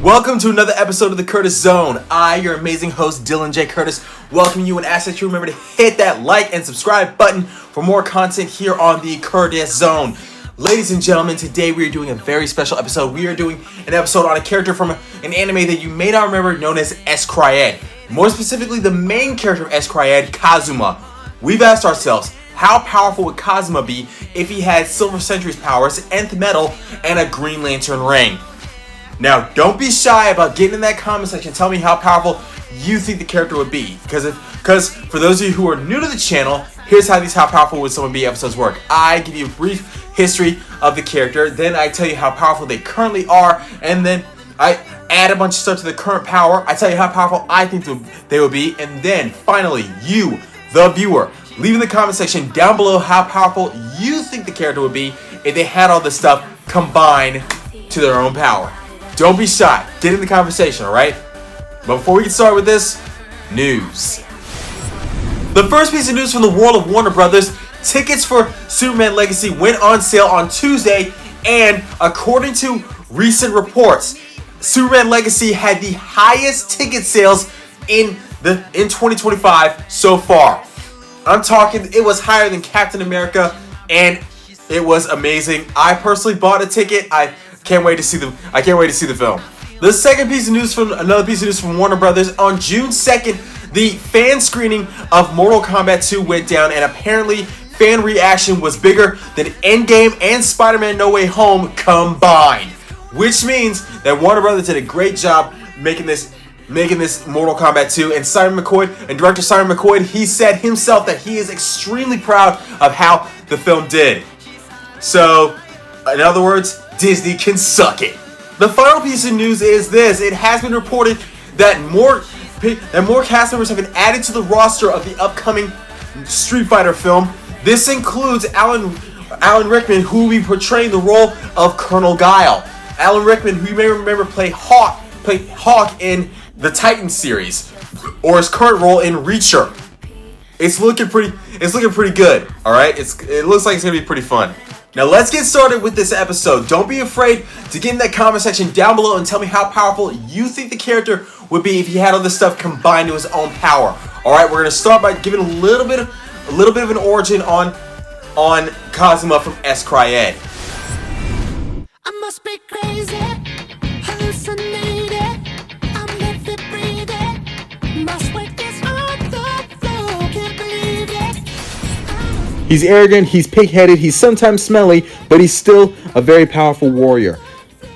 Welcome to another episode of the Curtis Zone. I, your amazing host, Dylan J. Curtis, welcome you and ask that you remember to hit that like and subscribe button for more content here on the Curtis Zone. Ladies and gentlemen, today we are doing a very special episode. We are doing an episode on a character from an anime that you may not remember known as S. More specifically, the main character of S. Kazuma. We've asked ourselves, how powerful would Kazuma be if he had Silver Sentry's powers, Nth Metal, and a Green Lantern ring? Now, don't be shy about getting in that comment section. Tell me how powerful you think the character would be. Because for those of you who are new to the channel, here's how powerful would someone be episodes work. I give you a brief history of the character, then I tell you how powerful they currently are, and then I add a bunch of stuff to the current power. I tell you how powerful I think they would be, and then finally, you, the viewer, leave in the comment section down below how powerful you think the character would be if they had all this stuff combined to their own power. Don't be shy. Get in the conversation, alright? But before we get started with this, news. The first piece of news from the world of Warner Brothers, tickets for Superman Legacy went on sale on Tuesday, and according to recent reports, Superman Legacy had the highest ticket sales in 2025 so far. I'm talking, it was higher than Captain America, and it was amazing. I personally bought a ticket. I can't wait to see the film. The second piece of news from Warner Brothers, on June 2nd, the fan screening of Mortal Kombat 2 went down, and apparently fan reaction was bigger than Endgame and Spider-Man No Way Home combined, which means that Warner Brothers did a great job making this Mortal Kombat 2, and director Simon McCoy, he said himself that he is extremely proud of how the film did. So, in other words, Disney can suck it. The final piece of news is this. It has been reported that more cast members have been added to the roster of the upcoming Street Fighter film. This includes Alan Rickman, who will be portraying the role of Colonel Guile. Alan Rickman, who you may remember played Hawk in the Titan series, or his current role in Reacher. It's looking pretty good. All right, it looks like it's gonna be pretty fun. Now let's get started with this episode. Don't be afraid to get in that comment section down below and tell me how powerful you think the character would be if he had all this stuff combined to his own power. All right, we're gonna start by giving a little bit of an origin on Kazuma from S. I must be crazy, hallucinated. I'm living, breathing. My sweat is on the floor, can't believe it. He's arrogant, he's pig-headed, he's sometimes smelly, but he's still a very powerful warrior.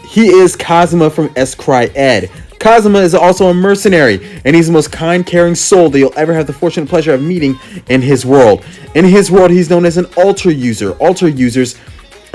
He is Kazuma from S. Kazuma is also a mercenary, and he's the most kind, caring soul that you'll ever have the fortunate pleasure of meeting in his world. In his world, he's known as an alter user. Alter users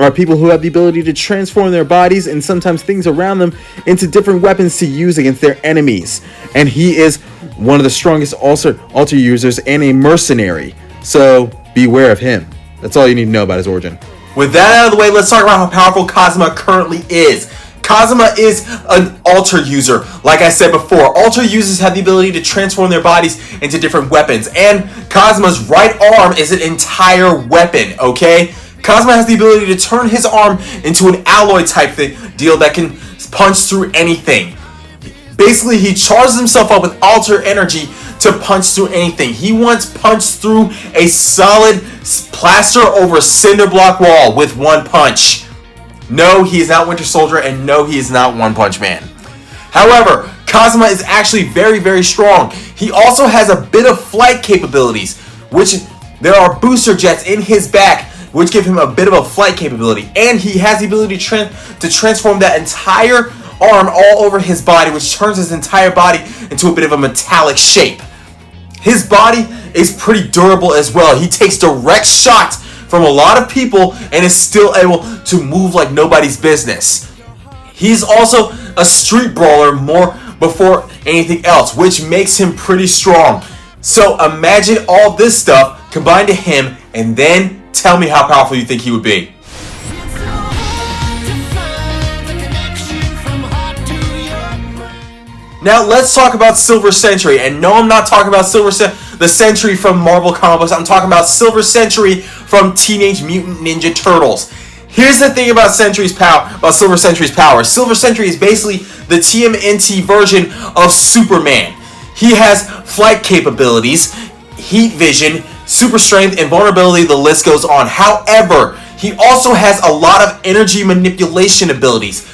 are people who have the ability to transform their bodies and sometimes things around them into different weapons to use against their enemies. And he is one of the strongest alter users and a mercenary. So beware of him. That's all you need to know about his origin. With that out of the way, let's talk about how powerful Kazuma currently is. Kazuma is an alter user. Like I said before, alter users have the ability to transform their bodies into different weapons. And Kazuma's right arm is an entire weapon, okay? Kazuma has the ability to turn his arm into an alloy type deal that can punch through anything. Basically, he charges himself up with alter energy to punch through anything. He once punched through a solid plaster over cinder block wall with one punch. No, he is not Winter Soldier, and no, he is not One Punch Man. However, Kazuma is actually very, very strong. He also has a bit of flight capabilities, which there are booster jets in his back, which give him a bit of a flight capability. And he has the ability to transform that entire arm all over his body, which turns his entire body into a bit of a metallic shape. His body is pretty durable as well. He takes direct shots from a lot of people and is still able to move like nobody's business. He's also a street brawler more before anything else, which makes him pretty strong. So imagine all this stuff combined to him, and then tell me how powerful you think he would be. Now let's talk about Silver Sentry. And no, I'm not talking about the Sentry from Marvel Comic Books. I'm talking about Silver Sentry from Teenage Mutant Ninja Turtles. Here's the thing about Silver Sentry's power. Silver Sentry is basically the TMNT version of Superman. He has flight capabilities, heat vision, super strength, invulnerability, the list goes on. However, he also has a lot of energy manipulation abilities.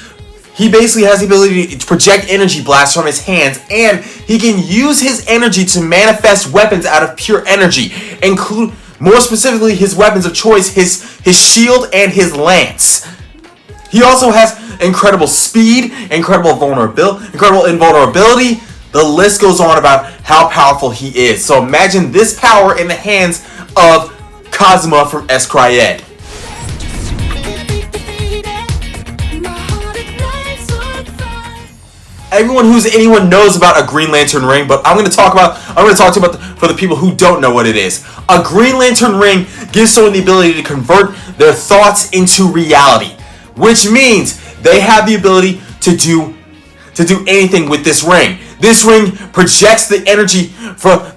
He basically has the ability to project energy blasts from his hands, and he can use his energy to manifest weapons out of pure energy, include more specifically his weapons of choice, his shield and his lance. He also has incredible speed, incredible invulnerability. The list goes on about how powerful he is. So imagine this power in the hands of Kazuma from S-Cryed. Anyone knows about a Green Lantern ring, but I'm going to talk to you about for the people who don't know what it is. A Green Lantern ring gives someone the ability to convert their thoughts into reality, which means they have the ability to do anything with this ring. This ring projects the energy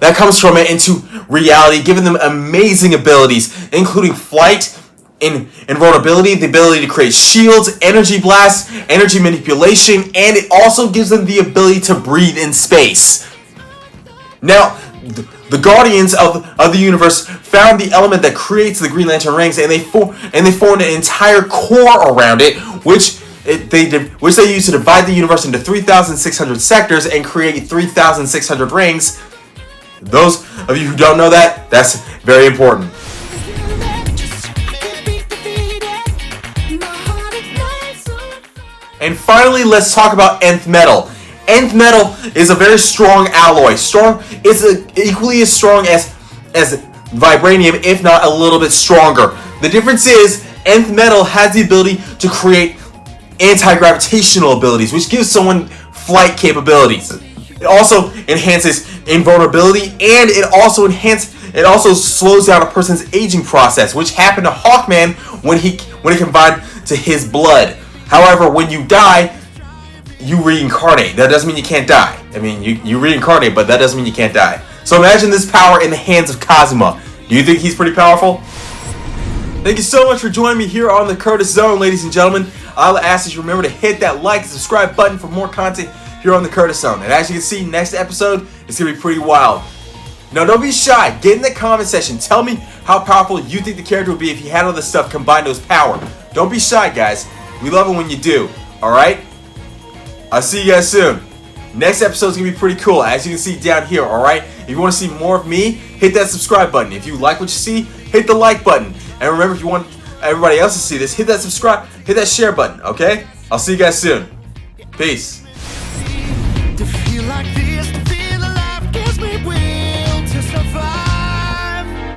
that comes from it into reality, giving them amazing abilities, including flight, invulnerability, the ability to create shields, energy blasts, energy manipulation, and it also gives them the ability to breathe in space. Now, the Guardians of the Universe found the element that creates the Green Lantern rings, and they formed an entire core around it, which they used to divide the universe into 3,600 sectors and create 3,600 rings. Those of you who don't know that, that's very important. And finally, let's talk about Nth Metal. Nth Metal is a very strong alloy. It's equally as strong as vibranium, if not a little bit stronger. The difference is Nth Metal has the ability to create anti-gravitational abilities, which gives someone flight capabilities. It also enhances invulnerability, and it also slows down a person's aging process, which happened to Hawkman when it combined to his blood. However, when you die, you reincarnate. That doesn't mean you can't die. I mean, you reincarnate, but that doesn't mean you can't die. So imagine this power in the hands of Kazuma. Do you think he's pretty powerful? Thank you so much for joining me here on the Curtis Zone, ladies and gentlemen. I'll ask that you remember to hit that like and subscribe button for more content here on the Curtis Zone. And as you can see, next episode is going to be pretty wild. Now, don't be shy. Get in the comment section. Tell me how powerful you think the character would be if he had all this stuff combined to his power. Don't be shy, guys. We love it when you do. Alright? I'll see you guys soon. Next episode is going to be pretty cool, as you can see down here, alright? If you want to see more of me, hit that subscribe button. If you like what you see, hit the like button. And remember, if you want everybody else to see this, hit that share button, okay? I'll see you guys soon. Peace.